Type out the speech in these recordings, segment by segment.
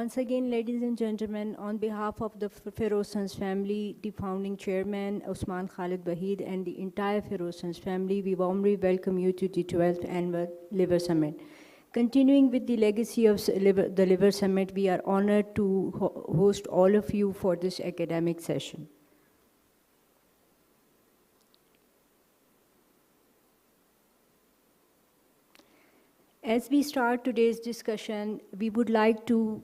Once again, ladies and gentlemen, on behalf of the Feroz Sons family, the founding chairman, Usman Khalid Wahid, and the entire Feroz Sons family, we warmly welcome you to the 12th Annual Liver Summit. Continuing with the legacy of the Liver Summit, we are honored to host all of you for this academic session. As we start today's discussion, we would like to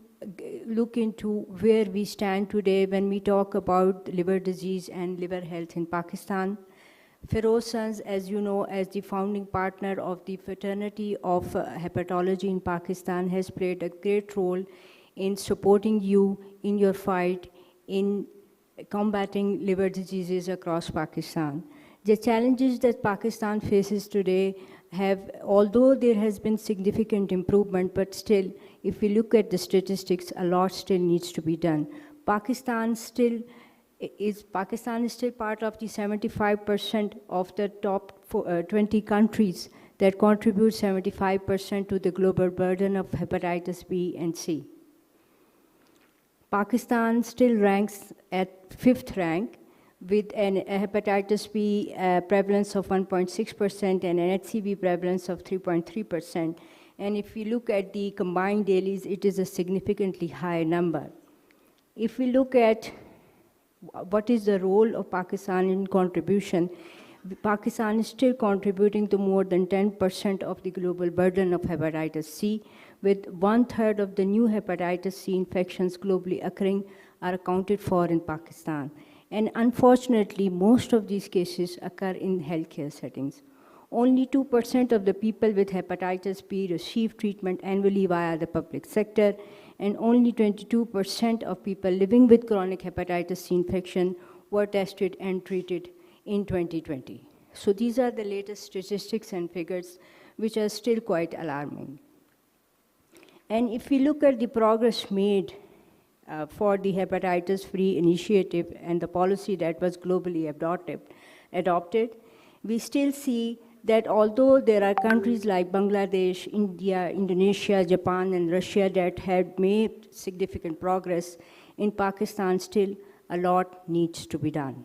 look into where we stand today when we talk about liver disease and liver health in Pakistan. Feroz Sons, as you know, as the founding partner of the Fraternity of Hepatology in Pakistan, has played a great role in supporting you in your fight in combating liver diseases across Pakistan. The challenges that Pakistan faces today although there has been significant improvement, but still, if we look at the statistics, a lot still needs to be done. Pakistan is still part of the 75% of the top 20 countries that contribute 75% to the global burden of hepatitis B and C. Pakistan still ranks at 5th rank, with a hepatitis B prevalence of 1.6% and an HCV prevalence of 3.3%. And if we look at the combined dailies, it is a significantly higher number. If we look at what is the role of Pakistan in contribution, Pakistan is still contributing to more than 10% of the global burden of hepatitis C, with 1/3 of the new hepatitis C infections globally occurring are accounted for in Pakistan. And unfortunately, most of these cases occur in healthcare settings. Only 2% of the people with hepatitis B receive treatment annually via the public sector, and only 22% of people living with chronic hepatitis C infection were tested and treated in 2020. So these are the latest statistics and figures, which are still quite alarming. And if we look at the progress made for the hepatitis-free initiative and the policy that was globally adopted, we still see that although there are countries like Bangladesh, India, Indonesia, Japan, and Russia that have made significant progress, in Pakistan still a lot needs to be done.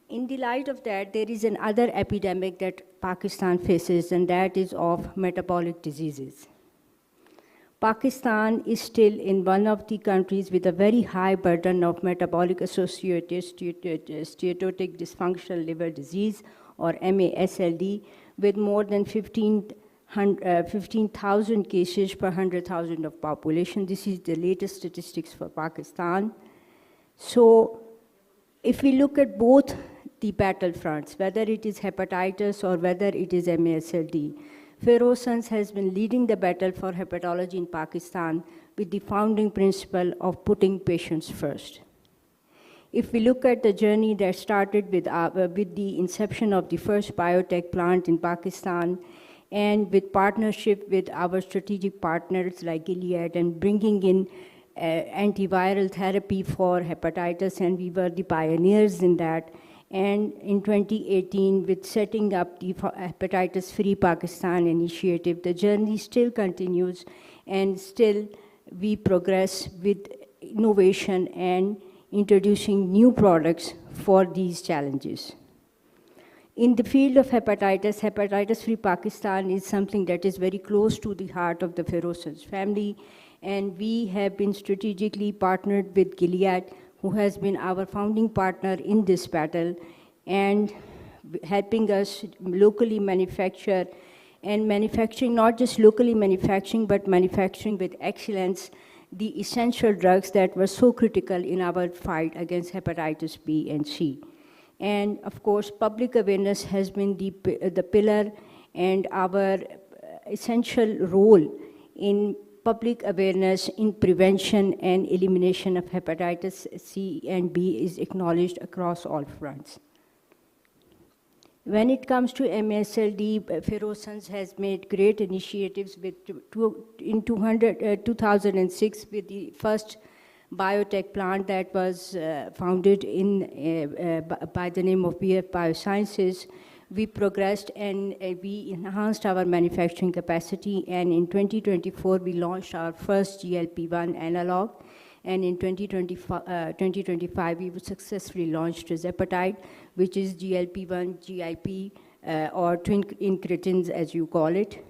In the light of that, there is another epidemic that Pakistan faces, and that is of metabolic diseases. Pakistan is still in one of the countries with a very high burden of metabolic associated steatotic dysfunctional liver disease, or MASLD, with more than 15,000 cases per 100,000 of population. This is the latest statistics for Pakistan. So if we look at both the battlefronts, whether it is hepatitis or whether it is MASLD, Feroz Sons has been leading the battle for hepatology in Pakistan with the founding principle of putting patients first. If we look at the journey that started with the inception of the first biotech plant in Pakistan, and with partnership with our strategic partners like Gilead, and bringing in antiviral therapy for hepatitis, and we were the pioneers in that. And in 2018, with setting up the Hepatitis Free Pakistan initiative, the journey still continues, and still we progress with innovation and introducing new products for these challenges. In the field of hepatitis, Hepatitis Free Pakistan is something that is very close to the heart of the Feroz Sons family, and we have been strategically partnered with Gilead, who has been our founding partner in this battle, and helping us locally manufacture, and manufacturing, not just locally manufacturing, but manufacturing with excellence the essential drugs that were so critical in our fight against hepatitis B and C. And of course, public awareness has been the pillar and our essential role in public awareness in prevention and elimination of hepatitis C and B is acknowledged across all fronts. When it comes to MASLD, Feroz Sons has made great initiatives in 2006 with the first biotech plant that was founded by the name of BF Biosciences, we progressed and we enhanced our manufacturing capacity, and in 2024, we launched our first GLP-1 analog, and in 2025, we successfully launched tirzepatide, which is GLP-1, GIP, or twin incretins, as you call it.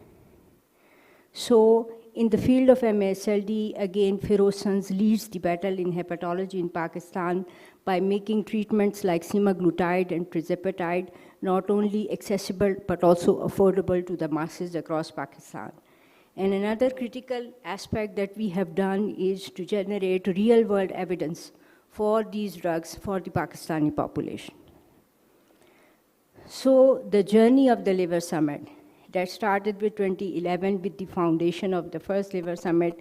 So in the field of MASLD, again, Feroz Sanz leads the battle in hepatology in Pakistan by making treatments like semaglutide and tirzepatide not only accessible but also affordable to the masses across Pakistan. And another critical aspect that we have done is to generate real-world evidence for these drugs for the Pakistani population. So the journey of the Liver Summit that started with 2011 with the foundation of the first Liver Summit,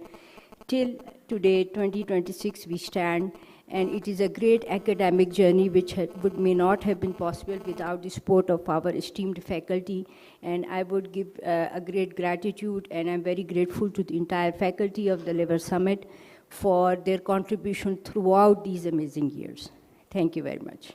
till today, 2026, we stand, and it is a great academic journey which may not have been possible without the support of our esteemed faculty, and I would give a great gratitude, and I'm very grateful to the entire faculty of the Liver Summit for their contribution throughout these amazing years. Thank you very much.